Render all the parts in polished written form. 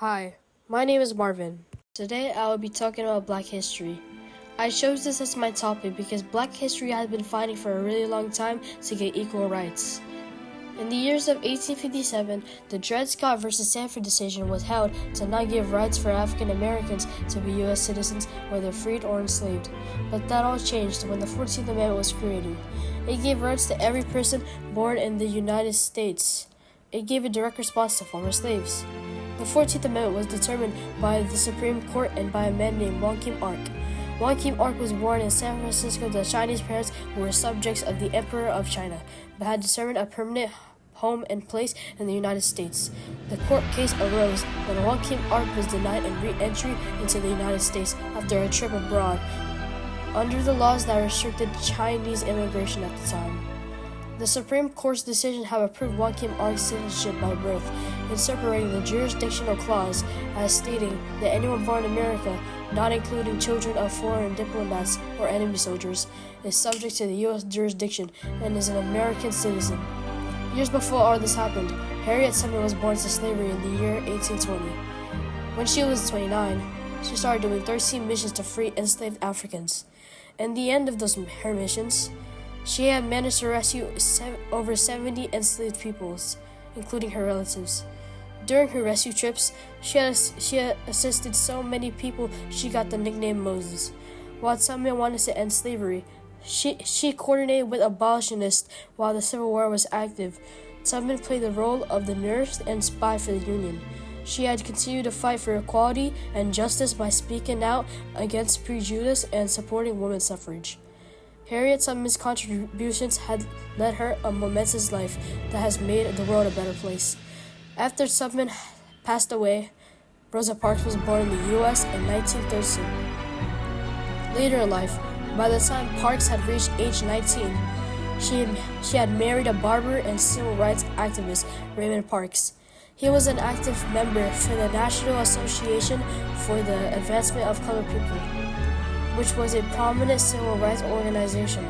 Hi, my name is Marvin. Today I will be talking about Black history. I chose this as my topic because Black history has been fighting for a really long time to get equal rights. In the years of 1857, the Dred Scott versus Sanford decision was held to not give rights for African Americans to be U.S. citizens, whether freed or enslaved. But that all changed when the 14th Amendment was created. It gave rights to every person born in the United States. It gave a direct response to former slaves. The 14th Amendment was determined by the Supreme Court and by a man named Wong Kim Ark. Wong Kim Ark was born in San Francisco to Chinese parents who were subjects of the Emperor of China, but had determined a permanent home and place in the United States. The court case arose when Wong Kim Ark was denied re-entry into the United States after a trip abroad, under the laws that restricted Chinese immigration at the time. The Supreme Court's decision have approved Wong Kim Ark's citizenship by birth, incorporating the jurisdictional clause as stating that anyone born in America, not including children of foreign diplomats or enemy soldiers, is subject to the U.S. jurisdiction and is an American citizen. Years before all this happened, Harriet Tubman was born to slavery in the year 1820. When she was 29, she started doing 13 missions to free enslaved Africans. At the end of her missions, she had managed to rescue over 70 enslaved peoples, including her relatives. During her rescue trips, she had assisted so many people she got the nickname Moses. While Tubman wanted to end slavery, she coordinated with abolitionists while the Civil War was active. Tubman played the role of the nurse and spy for the Union. She had continued to fight for equality and justice by speaking out against prejudice and supporting women's suffrage. Harriet Tubman's contributions had led her a momentous life that has made the world a better place. After Tubman passed away, Rosa Parks was born in the U.S. in 1913. Later in life, by the time Parks had reached age 19, she had married a barber and civil rights activist, Raymond Parks. He was an active member for the National Association for the Advancement of Colored People, which was a prominent civil rights organization.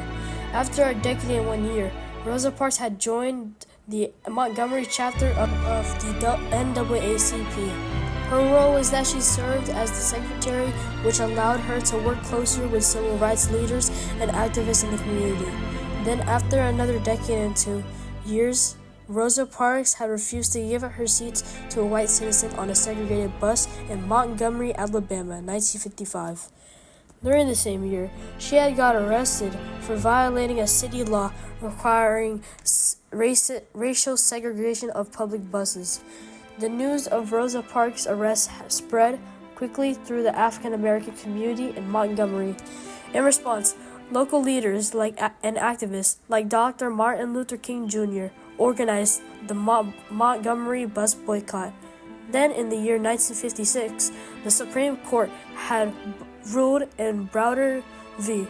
After a decade and 1 year, Rosa Parks had joined the Montgomery chapter of the NAACP. Her role was that she served as the secretary, which allowed her to work closer with civil rights leaders and activists in the community. Then, after another decade and 2 years, Rosa Parks had refused to give up her seat to a white citizen on a segregated bus in Montgomery, Alabama, 1955. During the same year, she had got arrested for violating a city law requiring racial segregation of public buses. The news of Rosa Parks' arrest spread quickly through the African American community in Montgomery. In response, local leaders and activists like Dr. Martin Luther King Jr. organized the Montgomery bus boycott. Then, in the year 1956, the Supreme Court had ruled in Browder v.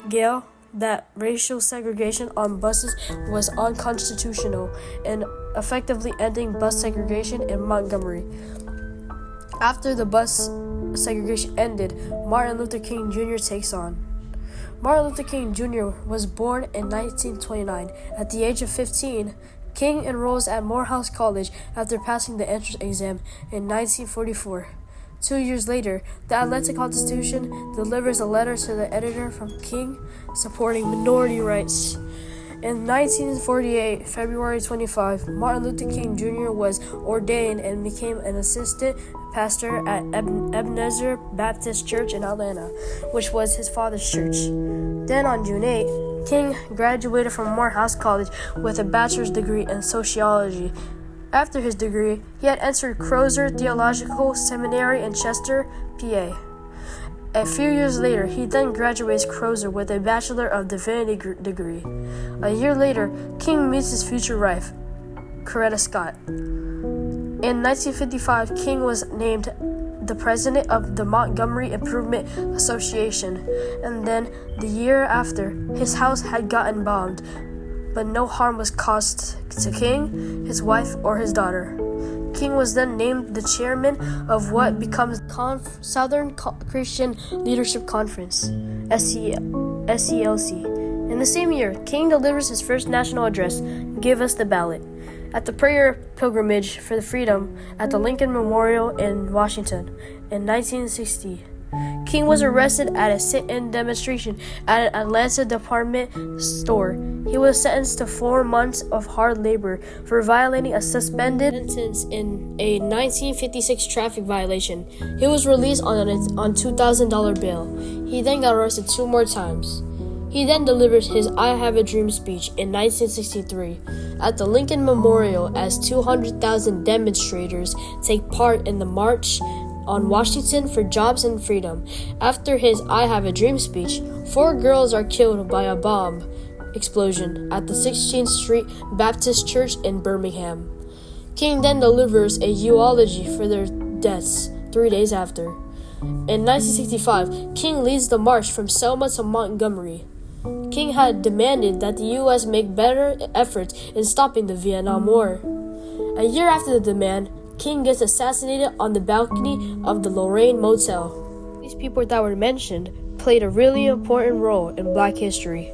Gale that racial segregation on buses was unconstitutional and effectively ending bus segregation in Montgomery. After the bus segregation ended, Martin Luther King Jr. takes on. Martin Luther King Jr. was born in 1929. At the age of 15, King enrolls at Morehouse College after passing the entrance exam in 1944. 2 years later, the Atlanta Constitution delivers a letter to the editor from King supporting minority rights. In 1948, February 25, Martin Luther King Jr. was ordained and became an assistant pastor at Ebenezer Baptist Church in Atlanta, which was his father's church. Then on June 8, King graduated from Morehouse College with a bachelor's degree in sociology. After his degree, he had entered Crozer Theological Seminary in Chester, PA. A few years later, he then graduates Crozer with a Bachelor of Divinity degree. A year later, King meets his future wife, Coretta Scott. In 1955, King was named the president of the Montgomery Improvement Association, and then the year after, his house had gotten bombed, but no harm was caused to King, his wife, or his daughter. King was then named the chairman of what becomes Southern Christian Leadership Conference, SCLC. In the same year, King delivers his first national address, Give Us the Ballot. at the prayer pilgrimage for the freedom at the Lincoln Memorial in Washington in 1960. King was arrested at a sit-in demonstration at an Atlanta department store. He was sentenced to 4 months of hard labor for violating a suspended sentence in a 1956 traffic violation. He was released on $2,000 bail. He then got arrested 2 more times. He then delivered his I Have a Dream speech in 1963 at the Lincoln Memorial as 200,000 demonstrators take part in the March on Washington for Jobs and Freedom. After his I Have a Dream speech, 4 girls are killed by a bomb explosion at the 16th Street Baptist Church in Birmingham. King then delivers a eulogy for their deaths 3 days after. In 1965, King leads the march from Selma to Montgomery. King had demanded that the U.S. make better efforts in stopping the Vietnam War. A year after the demand, King gets assassinated on the balcony of the Lorraine Motel. These people that were mentioned played a really important role in Black history.